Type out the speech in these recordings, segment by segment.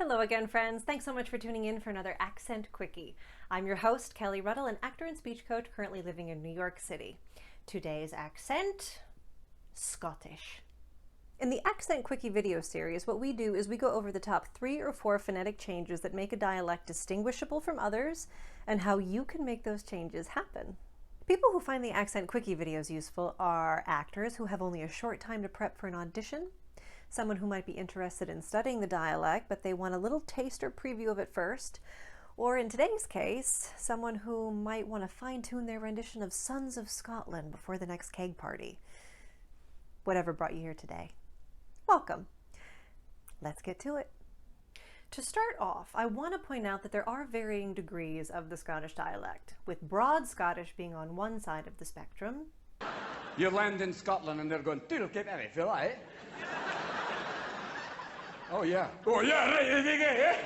Hello again, friends. Thanks so much for tuning in for another Accent Quickie. I'm your host, Kelli Ruttle, an actor and speech coach currently living in New York City. Today's accent, Scottish. In the Accent Quickie video series, what we do is we go over the top 3 or 4 phonetic changes that make a dialect distinguishable from others and how you can make those changes happen. People who find the Accent Quickie videos useful are actors who have only a short time to prep for an audition, someone who might be interested in studying the dialect, but they want a little taste or preview of it first, or in today's case, someone who might want to fine-tune their rendition of Sons of Scotland before the next keg party. Whatever brought you here today. Welcome. Let's get to it. To start off, I want to point out that there are varying degrees of the Scottish dialect, with Broad Scottish being on one side of the spectrum. You land in Scotland and they're going, "Doodle keep any feel right?" Oh yeah, right, eh?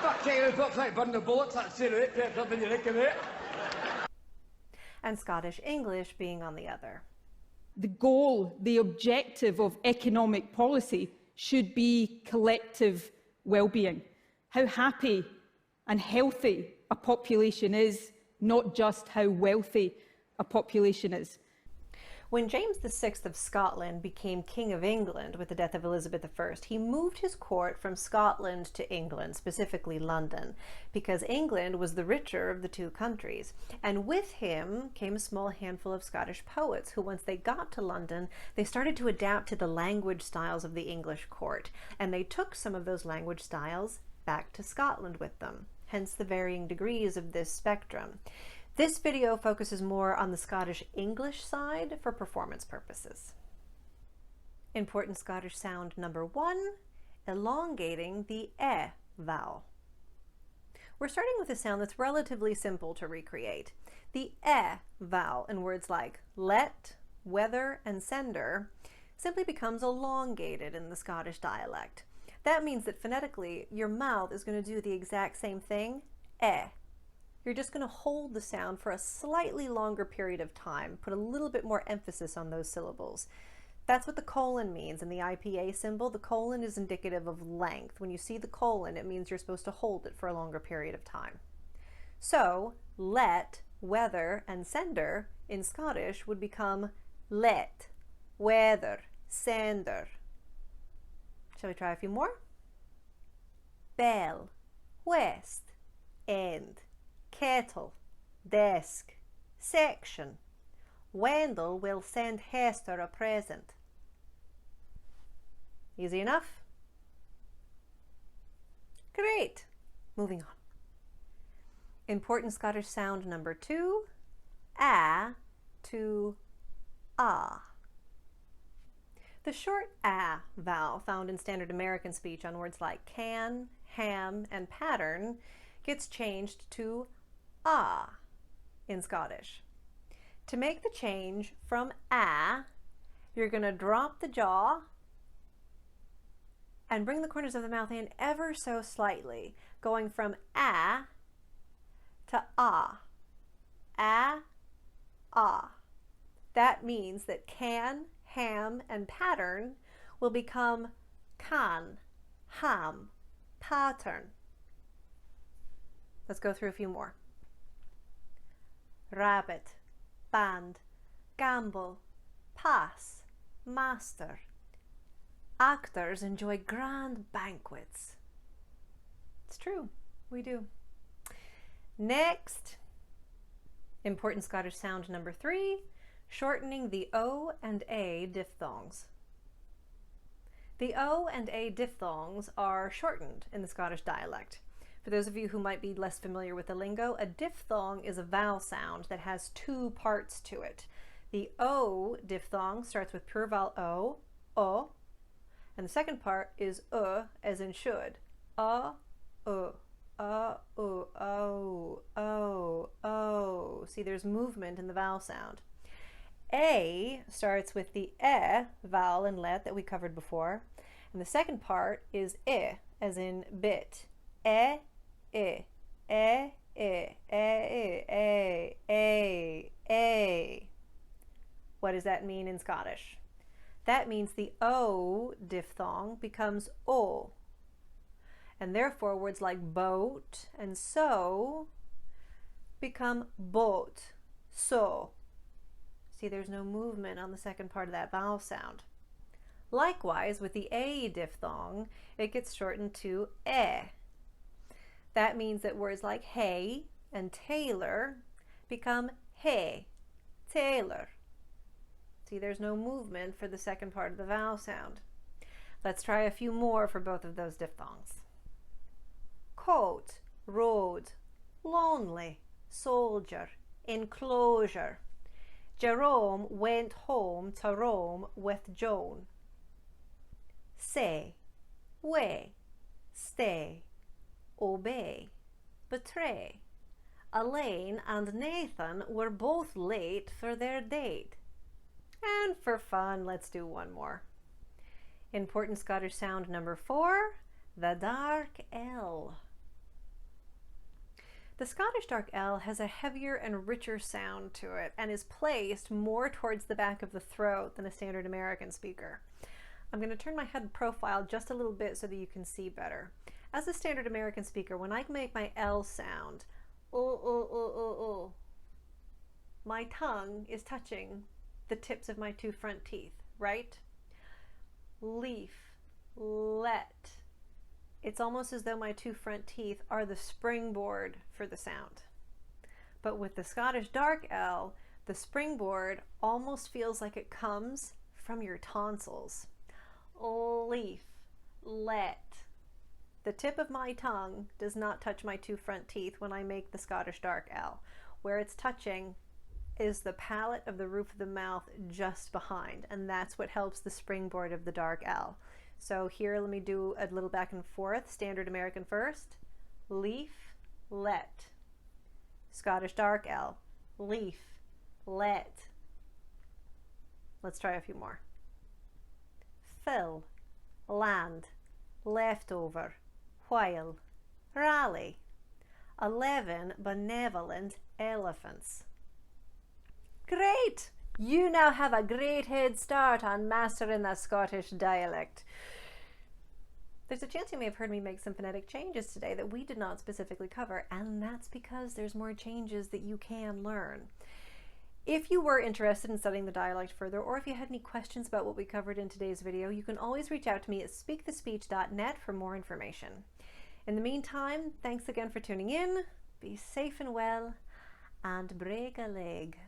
Fuck you, fuck like burn the bullets, that's it, kept up in your neck of it. And Scottish English being on the other. The goal, the objective of economic policy should be collective well-being. How happy and healthy a population is, not just how wealthy a population is. When James VI of Scotland became King of England with the death of Elizabeth I, he moved his court from Scotland to England, specifically London, because England was the richer of the two countries. And with him came a small handful of Scottish poets who, once they got to London, they started to adapt to the language styles of the English court. And they took some of those language styles back to Scotland with them, hence the varying degrees of this spectrum. This video focuses more on the Scottish English side for performance purposes. Important Scottish sound number 1, elongating the e vowel. We're starting with a sound that's relatively simple to recreate. The e vowel in words like let, whether, and sender simply becomes elongated in the Scottish dialect. That means that phonetically, your mouth is going to do the exact same thing, e. You're just going to hold the sound for a slightly longer period of time, put a little bit more emphasis on those syllables. That's what the colon means in the IPA symbol. The colon is indicative of length. When you see the colon, it means you're supposed to hold it for a longer period of time. So, let, whether, and sender in Scottish would become let, whether, sender. Shall we try a few more? Bell, west, end. Kettle, desk, section. Wendell will send Hester a present. Easy enough? Great. Moving on. Important Scottish sound number 2, a to ah. The short a vowel found in standard American speech on words like can, ham, and pattern gets changed to ah in Scottish. To make the change from a, you're going to drop the jaw and bring the corners of the mouth in ever so slightly, going from a to ah. A, ah. That means that can, ham, and pattern will become can, ham, pattern. Let's go through a few more. Rabbit, band, gamble, pass, master. Actors enjoy grand banquets. It's true, we do. Next, important Scottish sound number 3, shortening the O and A diphthongs. The O and A diphthongs are shortened in the Scottish dialect. For those of you who might be less familiar with the lingo, a diphthong is a vowel sound that has 2 parts to it. The O diphthong starts with pure vowel O, and the second part is as in should. See, there's movement in the vowel sound. A starts with the e vowel in let that we covered before, and the second part is I, as in bit. E, I, A. What does that mean in Scottish? That means the O diphthong becomes O. And therefore words like boat and so become boat, so. See, there's no movement on the second part of that vowel sound. Likewise, with the A diphthong, it gets shortened to E. That means that words like hay and tailor become hay, tailor. See, there's no movement for the second part of the vowel sound. Let's try a few more for both of those diphthongs. Coat, road, lonely, soldier, enclosure. Jerome went home to Rome with Joan. Say, way, stay, obey, betray. Elaine and Nathan were both late for their date. And for fun, let's do one more. Important Scottish sound number 4, the dark L. The Scottish dark L has a heavier and richer sound to it and is placed more towards the back of the throat than a standard American speaker. I'm going to turn my head profile just a little bit so that you can see better. As a standard American speaker, when I make my L sound, my tongue is touching the tips of my 2 front teeth, right? Leaf, let. It's almost as though my 2 front teeth are the springboard for the sound. But with the Scottish dark L, the springboard almost feels like it comes from your tonsils. Leaf, let. The tip of my tongue does not touch my 2 front teeth when I make the Scottish dark L. Where it's touching is the palate of the roof of the mouth just behind, and that's what helps the springboard of the dark L. So here, let me do a little back and forth. Standard American first. Leaf, let. Scottish dark L. Leaf, let. Let's try a few more. Fill, land, leftover, while, rally. 11 benevolent elephants. Great! You now have a great head start on mastering the Scottish dialect. There's a chance you may have heard me make some phonetic changes today that we did not specifically cover, and that's because there's more changes that you can learn. If you were interested in studying the dialect further, or if you had any questions about what we covered in today's video, you can always reach out to me at speakthespeech.net for more information. In the meantime, thanks again for tuning in, be safe and well, and break a leg.